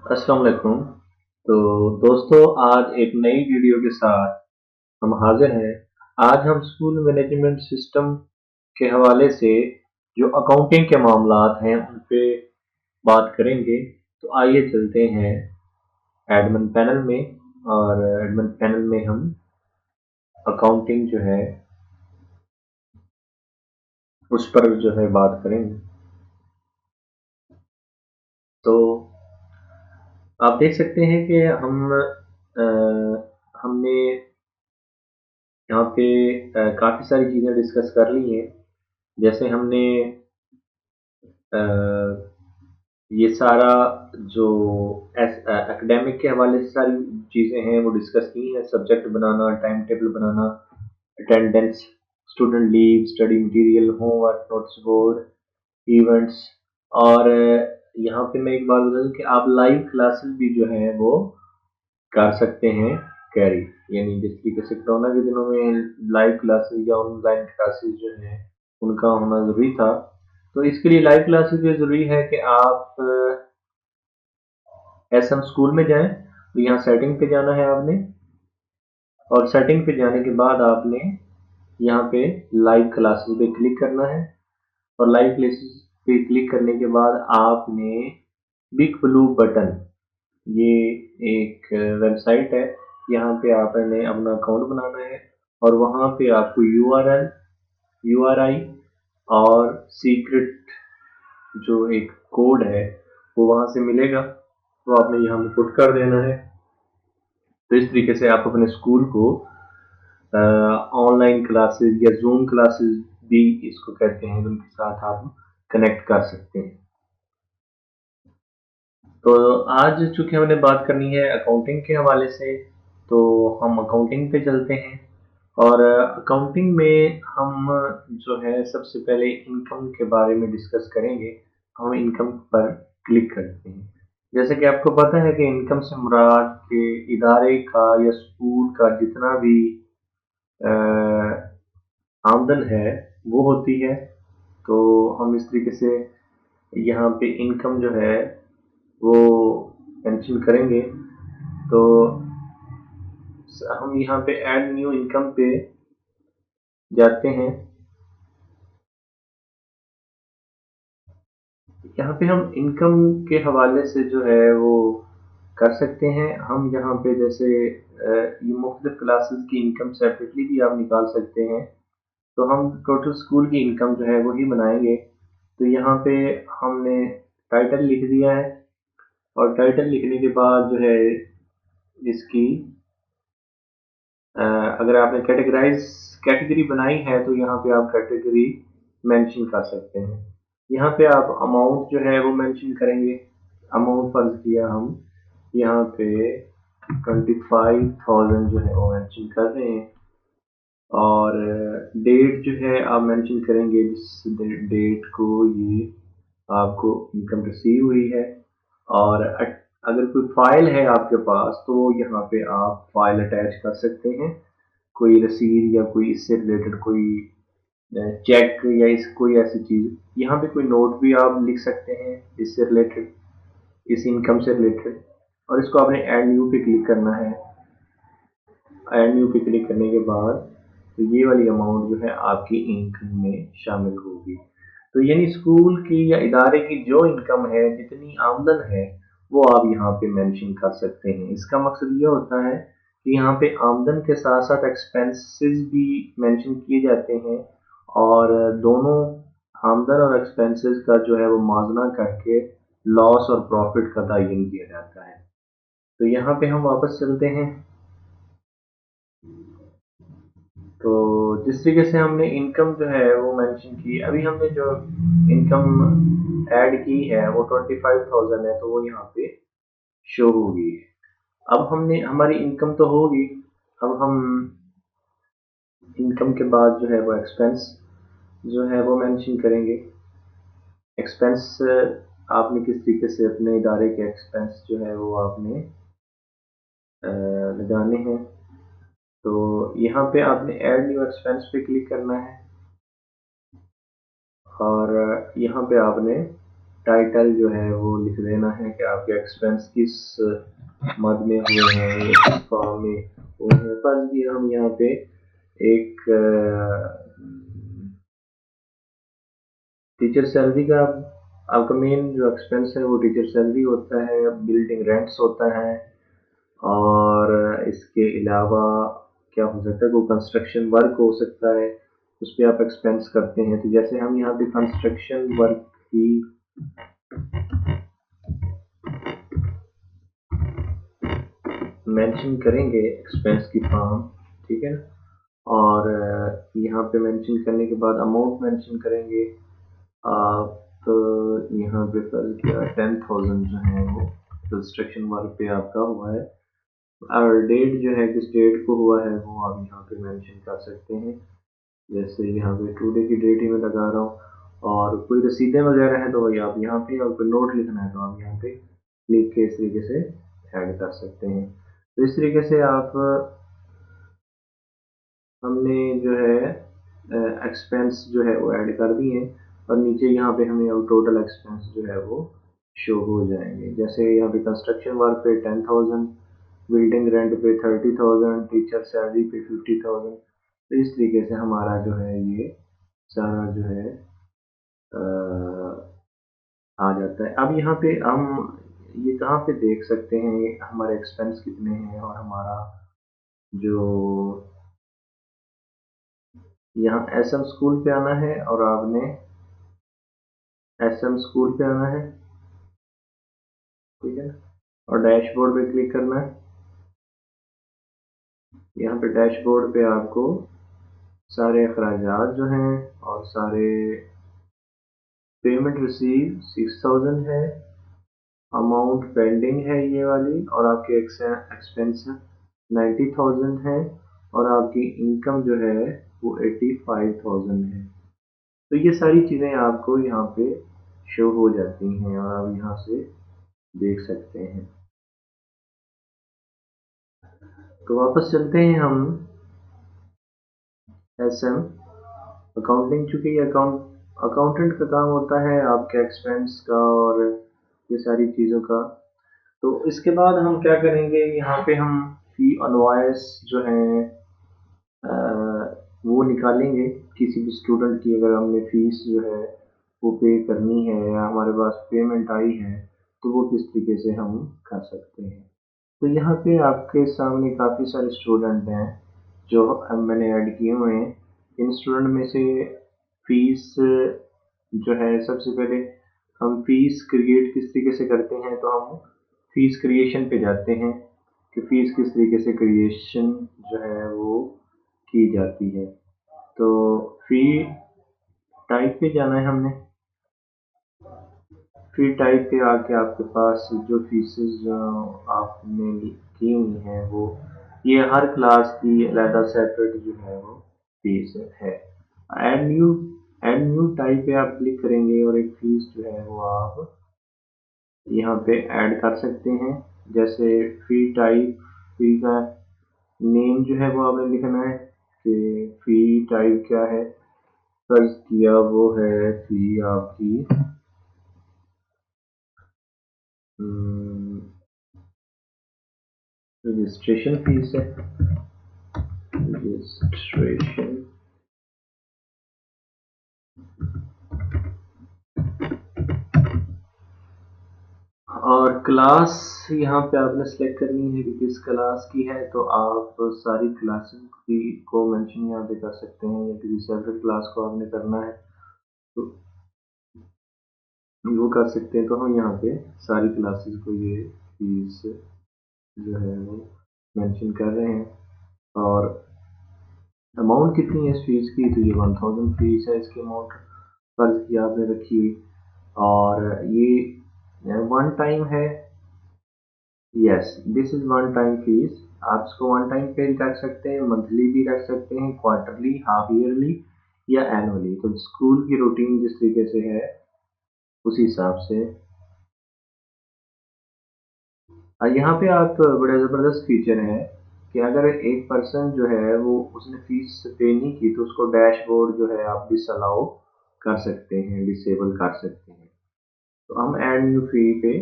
अस्सलाम वालेकुम। तो दोस्तों, आज एक नई वीडियो के साथ हम हाजिर हैं। आज हम स्कूल मैनेजमेंट सिस्टम के हवाले से जो अकाउंटिंग के मामलात हैं उन पे बात करेंगे। तो आइए चलते हैं एडमिन पैनल में, और एडमिन पैनल में हम अकाउंटिंग जो है उस पर जो है बात करेंगे। तो आप देख सकते हैं कि हमने यहाँ पे काफ़ी सारी चीज़ें डिस्कस कर ली हैं। जैसे हमने अ, ये सारा जो एकेडमिक के हवाले से सारी चीज़ें हैं वो डिस्कस की हैं। सब्जेक्ट बनाना, टाइम टेबल बनाना, attendance, student leave, study material, homework, notes board, events. और यहाँ पे मैं एक बात बता दूं कि आप लाइव क्लासेस भी जो है वो कर सकते हैं कैरी। यानी जिस तरीके से कोरोना के दिनों में लाइव क्लासेस या ऑनलाइन क्लासेस जो है उनका होना ज़रूरी था, तो इसके लिए लाइव क्लासेस भी ज़रूरी है कि आप ऐसे हम स्कूल में जाएं। तो यहाँ सेटिंग पे जाना है आपने, और सेटिंग पे जाने के बाद आपने यहाँ पे लाइव क्लासेस पे क्लिक करना है। और लाइव क्लासेस पे क्लिक करने के बाद आपने बिग ब्लू बटन, ये एक वेबसाइट है, यहाँ पे आपने अपना अकाउंट बनाना है। और वहाँ पे आपको यूआरएल, यूआरआई और सीक्रेट जो एक कोड है वो वहाँ से मिलेगा, तो आपने यहाँ पे पुट कर देना है। तो इस तरीके से आप अपने स्कूल को ऑनलाइन क्लासेस या जूम क्लासेस भी इसको कहते हैं, उनके साथ आप कनेक्ट कर सकते हैं। तो आज चूंकि हमने बात करनी है अकाउंटिंग के हवाले से, तो हम अकाउंटिंग पे चलते हैं। और अकाउंटिंग में हम जो है सबसे पहले इनकम के बारे में डिस्कस करेंगे। हम इनकम पर क्लिक करते हैं। जैसे कि आपको पता है कि इनकम से मुराद के इदारे का या स्कूल का जितना भी अ, आमदन है वो होती है। तो हम इस तरीके से यहाँ पे इनकम जो है वो मेंशन करेंगे। तो हम यहाँ पे ऐड न्यू इनकम पे जाते हैं। यहाँ पे हम इनकम के हवाले से जो है वो कर सकते हैं। हम यहाँ पे जैसे ये मुख्तलिफ क्लासेस की इनकम सेपरेटली भी आप निकाल सकते हैं। तो हम टोटल स्कूल की इनकम जो है वही बनाएंगे। तो यहाँ पे हमने टाइटल लिख दिया है, और टाइटल लिखने के बाद जो है इसकी अगर आपने कैटेगरी बनाई है तो यहाँ पे आप कैटेगरी मेंशन कर सकते हैं। यहाँ पे आप अमाउंट जो है वो मेंशन करेंगे। अमाउंट फर्ज किया हम यहाँ पे 25,000 जो है वो मेंशन कर रहे हैं। और डेट जो है आप मेंशन करेंगे जिस डेट को ये आपको इनकम रिसीव हुई है। और अगर कोई फाइल है आपके पास तो यहाँ पे आप फाइल अटैच कर सकते हैं। कोई रसीद या कोई इससे रिलेटेड कोई चेक या इस कोई ऐसी चीज़, यहाँ पे कोई नोट भी आप लिख सकते हैं इससे रिलेटेड, इस इनकम से रिलेटेड। और इसको आपने ऐड न्यू पे क्लिक करना है। ऐड न्यू पे क्लिक करने के बाद तो ये वाली अमाउंट जो है आपकी इनकम में शामिल होगी। तो यानी स्कूल की या इदारे की जो इनकम है, जितनी आमदन है, वो आप यहाँ पे मेंशन कर सकते हैं। इसका मकसद ये होता है कि यहाँ पे आमदन के साथ साथ एक्सपेंसेस भी मेंशन किए जाते हैं, और दोनों आमदन और एक्सपेंसेस का जो है वो माजना करके लॉस और प्रॉफिट का तयन किया जाता है। तो यहाँ पे हम वापस चलते हैं। तो जिस तरीके से हमने इनकम जो है वो मेंशन की, अभी हमने जो इनकम ऐड की है वो 25,000 है, तो वो यहाँ पे शो होगी। अब हमने हमारी इनकम तो होगी। अब हम इनकम के बाद जो है वो एक्सपेंस जो है वो मेंशन करेंगे। एक्सपेंस आपने किस तरीके से अपने इदारे के एक्सपेंस जो है वो आपने लगाने हैं। तो यहाँ पे आपने ऐड न्यू एक्सपेंस पे क्लिक करना है, और यहाँ पे आपने टाइटल जो है वो लिख देना है कि आपके एक्सपेंस किस मद में हुए हैं, किस फॉर्म में हुए हैं। फर्ज भी हम यहाँ पे एक टीचर सैलरी का आपका मेन जो एक्सपेंस है वो टीचर सैलरी होता है, बिल्डिंग रेंट्स होता है, और इसके अलावा क्या हो सकता है, कोई कंस्ट्रक्शन वर्क हो सकता है, उस पर आप एक्सपेंस करते हैं। तो जैसे हम यहाँ पे कंस्ट्रक्शन वर्क की मेंशन करेंगे एक्सपेंस की फॉर्म, ठीक है ना, और यहाँ पे मेंशन करने के बाद अमाउंट मेंशन करेंगे आप। तो यहाँ पे फर्ज किया 10,000 जो है वो कंस्ट्रक्शन वर्क पे आपका हुआ है, और डेट जो है किस डेट को हुआ है वो आप यहाँ पे मेंशन कर सकते हैं। जैसे यहाँ पे टुडे की डेट ही मैं लगा रहा हूँ, और कोई रसीदें वगैरह है तो वही आप यहाँ पे, और कोई नोट लिखना है तो आप यहाँ पे लिख के इस तरीके से ऐड कर सकते हैं। तो इस तरीके से आप हमने जो है एक्सपेंस जो है वो ऐड कर दिए, और नीचे यहाँ पे हमें अब टोटल एक्सपेंस जो है वो शो हो जाएंगे। जैसे यहाँ पे कंस्ट्रक्शन वर्क पे 10,000, बिल्डिंग रेंट पे 30,000, टीचर सैलरी पे 50,000। तो इस तरीके से हमारा जो है ये सारा जो है आ जाता है। अब यहाँ पे हम ये कहाँ पे देख सकते हैं हमारे एक्सपेंस कितने हैं, और हमारा जो यहाँ एसएम स्कूल पे आना है, और आपने एसएम स्कूल पे आना है, ठीक है, और डैशबोर्ड पे क्लिक करना है। यहाँ पे डैशबोर्ड पे आपको सारे अखराजात जो हैं और सारे पेमेंट रिसीव 6,000 है, अमाउंट पेंडिंग है ये वाली, और आपके एक्सपेंस 90,000 है, और आपकी इनकम जो है वो 85,000 है। तो ये सारी चीज़ें आपको यहाँ पे शो हो जाती हैं, और आप यहाँ से देख सकते हैं। तो वापस चलते हैं हम एसएम अकाउंटिंग, चूंकि ये अकाउंटेंट का काम होता है आपके एक्सपेंस का और ये सारी चीज़ों का। तो इसके बाद हम क्या करेंगे, यहाँ पे हम फी इनवॉइस जो है वो निकालेंगे। किसी भी स्टूडेंट की अगर हमने फीस जो है वो पे करनी है, या हमारे पास पेमेंट आई है, तो वो किस तरीके से हम कर सकते हैं। तो यहाँ पे आपके सामने काफ़ी सारे स्टूडेंट हैं जो मैंने ऐड किए हुए हैं। इन स्टूडेंट में से फीस जो है, सबसे पहले हम फीस क्रिएट किस तरीके से करते हैं, तो हम फीस क्रिएशन पे जाते हैं कि फीस किस तरीके से क्रिएशन जो है वो की जाती है। तो फी टाइप पे जाना है हमने। फी टाइप पे आके आपके पास जो फीसेस जो आपने की हुई हैं वो, ये हर क्लास की अलहदा सेपरेट जो है वो फीस है। Add new add new type पे आप क्लिक करेंगे, और एक फीस जो है वो आप यहाँ पे ऐड कर सकते हैं। जैसे फी टाइप, फी का नेम जो है वो आपने लिखना है कि फी टाइप क्या है। फर्ज किया वो है फी आपकी रजिस्ट्रेशन फीस है, रजिस्ट्रेशन। और क्लास यहाँ पे आपने सेलेक्ट करनी है कि किस क्लास की है, तो आप सारी क्लासेस की को मेंशन यहाँ पे कर सकते हैं, या किसी सेपरेट क्लास को आपने करना है तो वो कर सकते हैं। तो हम यहाँ पे सारी क्लासेस को ये फीस जो है वो मेंशन कर रहे हैं, और अमाउंट कितनी है इस फीस की, तो ये 1,000 फीस है। इसकी अमाउंट फर्ज की आपने रखी हुई, और ये वन टाइम है। Yes, this is one time fees. आप इसको वन टाइम पे रख सकते हैं, मंथली भी रख सकते हैं, क्वार्टरली, हाफ ईयरली, या एनुअली। तो स्कूल की रूटीन जिस तरीके से है उसी हिसाब से। यहाँ पे आप बड़ा ज़बरदस्त फीचर है कि अगर एक पर्सन जो है वो उसने फीस पे नहीं की, तो उसको डैशबोर्ड जो है आप डिसअलाउ कर सकते हैं, डिसेबल कर सकते हैं। तो हम ऐड न्यू फी पे